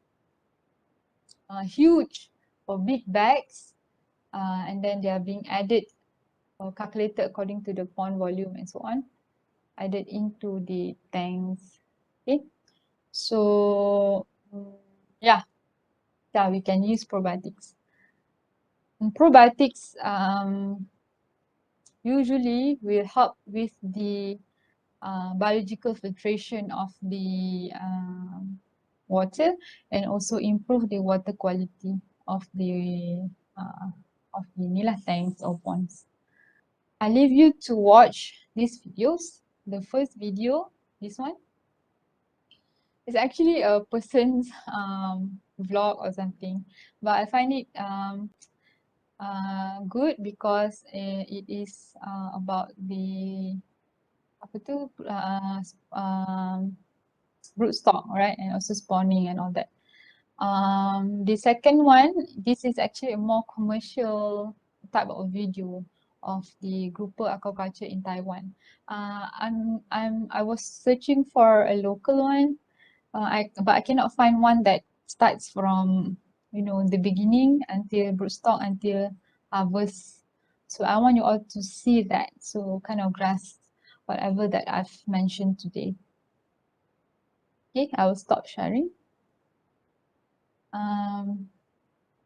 [SPEAKER 1] huge or big bags, and then they are being added or calculated according to the pond volume and so on, added into the tanks. Okay, so yeah, we can use probiotics. And probiotics usually will help with the biological filtration of the water and also improve the water quality of the uh, inilah tanks or ponds. I leave you to watch these videos. The first video, this one, is actually a person's vlog or something, but I find it good because it is about the apa tu broodstock, right, and also spawning and all that. The second one, this is actually a more commercial type of video of the grouper aquaculture in Taiwan. I was searching for a local one, but I cannot find one that starts from the beginning until broodstock until harvest. So I want you all to see that, so kind of grasp whatever that I've mentioned today. Okay, I will stop sharing.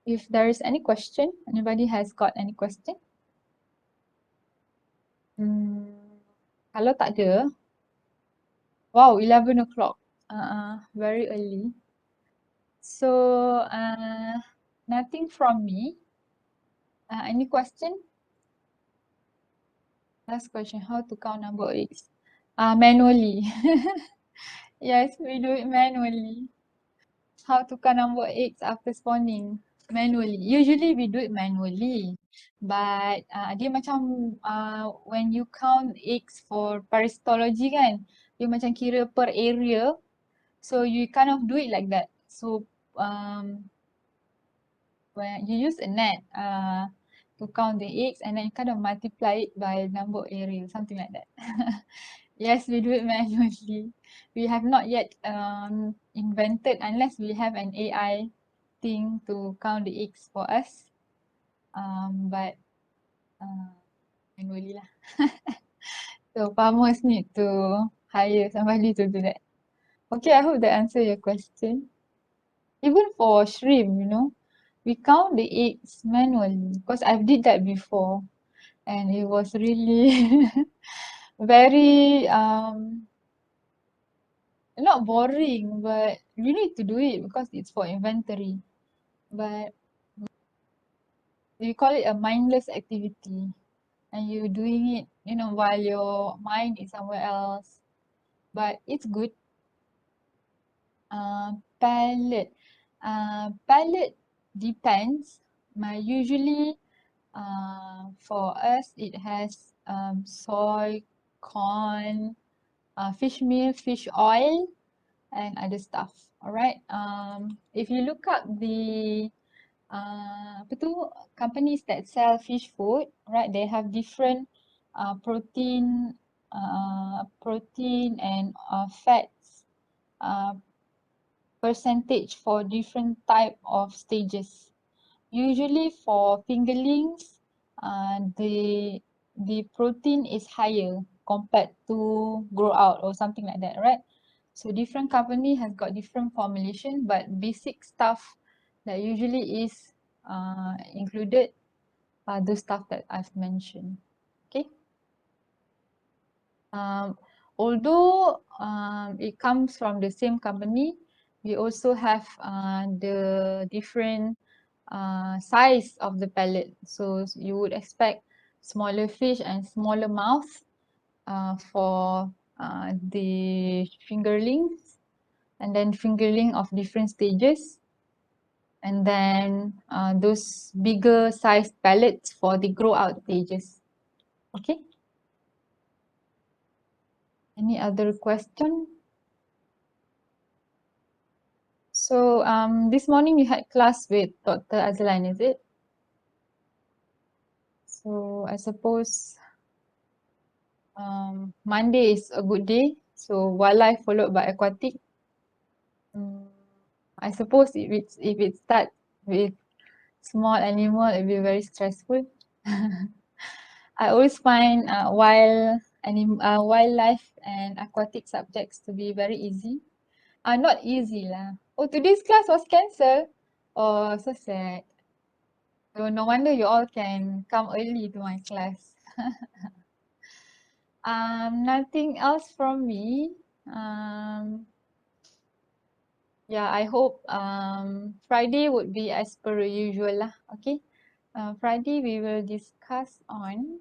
[SPEAKER 1] If there is any question, anybody has got any question? Kalau tak ada, wow, 11 o'clock. Very early. So, nothing from me. Any question? Last question, how to count number of eggs? Manually. Yes, we do it manually. How to count number of eggs after spawning? Manually. Usually we do it manually. But dia macam when you count eggs for parasitology kan, dia macam kira per area. So you kind of do it like that. So when you use a net to count the eggs and then you kind of multiply it by number of area, something like that. Yes, we do it manually. We have not yet invented, unless we have an AI thing to count the eggs for us. But manually lah. So farmers need to hire somebody to do that. Okay, I hope that answer your question. Even for shrimp, we count the eggs manually because I've did that before and it was really very not boring, but you need to do it because it's for inventory. But we call it a mindless activity and you're doing it, while your mind is somewhere else. But it's good. Palette. Palette depends. Usually for us it has soy, corn, fish meal, fish oil, and other stuff. Alright. If you look up the apa tu, companies that sell fish food, right? They have different protein and fats percentage for different type of stages. Usually for fingerlings, the protein is higher compared to grow out or something like that, right? So different company has got different formulation, but basic stuff that usually is included are the stuff that I've mentioned. Okay. Although it comes from the same company, we also have the different size of the pellet. So you would expect smaller fish and smaller mouth for the fingerlings, and then fingerling of different stages, and then those bigger sized pellets for the grow out stages. Okay. Any other question? So this morning you had class with Dr. Azlan, is it? So I suppose Monday is a good day. So wildlife followed by aquatic. I suppose if it starts with small animal, it will be very stressful. I always find wildlife and aquatic subjects to be very easy. Not easy lah. Oh, today's class was cancelled. Oh, so sad. So no wonder you all can come early to my class. Nothing else from me. Yeah, I hope Friday would be as per usual lah. Okay. Friday we will discuss on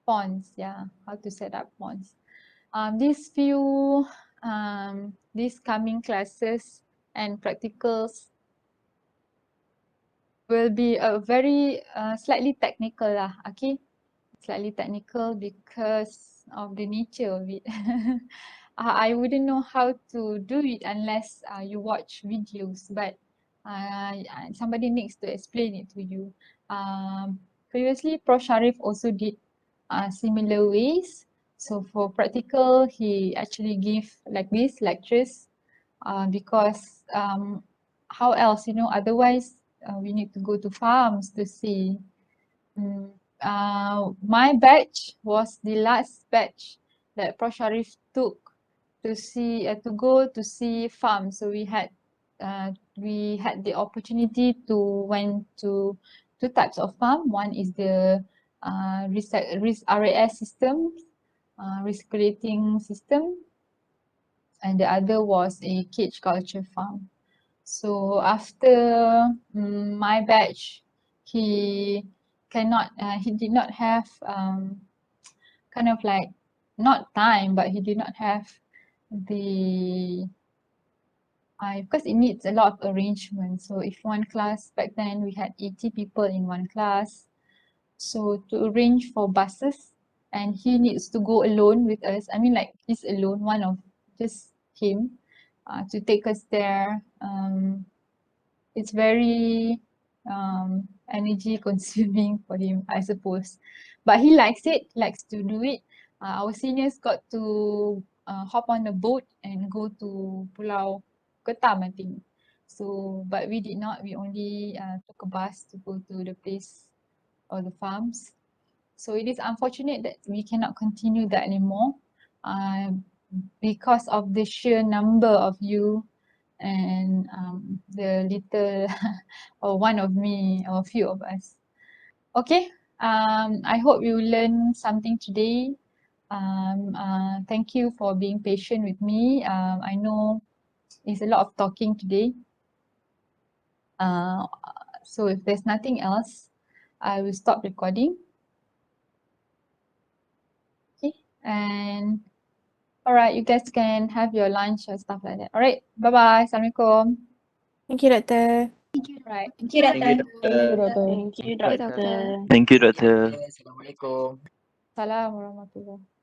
[SPEAKER 1] ponds. Yeah, how to set up ponds. These coming classes and practicals will be a very slightly technical lah. Okay. Slightly technical because of the nature of it. I wouldn't know how to do it unless you watch videos, but somebody needs to explain it to you. Previously, Prof. Sharif also did similar ways. So for practical, he actually give like this lectures because how else, otherwise we need to go to farms to see. My batch was the last batch that Prof. Sharif took to go to see farms. So we had the opportunity to went to two types of farm. One is the RAS system, recirculating system, and the other was a cage culture farm. So after my batch, he he did not have kind of like not time, but he did not have the because it needs a lot of arrangement. So if one class back then we had 80 people in one class, so to arrange for buses, and he needs to go alone with us. I mean, like he's alone, one of just him, to take us there. It's very energy consuming for him, I suppose. But he likes it, likes to do it. Our seniors got to hop on the boat and go to Pulau Ketam, I think. So, but we did not. We only took a bus to go to the place or the farms. So it is unfortunate that we cannot continue that anymore because of the sheer number of you and the little or one of me or a few of us. Okay, I hope you learned something today. Thank you for being patient with me. I know it's a lot of talking today. So if there's nothing else, I will stop recording. Okay, and all right, you guys can have your lunch or stuff like that. All right, bye-bye. Assalamualaikum.
[SPEAKER 2] Thank you, Doctor.
[SPEAKER 1] Right.
[SPEAKER 3] Thank you,
[SPEAKER 4] Thank you,
[SPEAKER 3] Doctor.
[SPEAKER 4] Doctor.
[SPEAKER 2] Thank you, Doctor.
[SPEAKER 4] Thank you, Doctor.
[SPEAKER 3] Assalamualaikum.
[SPEAKER 1] Salam warahmatullahi.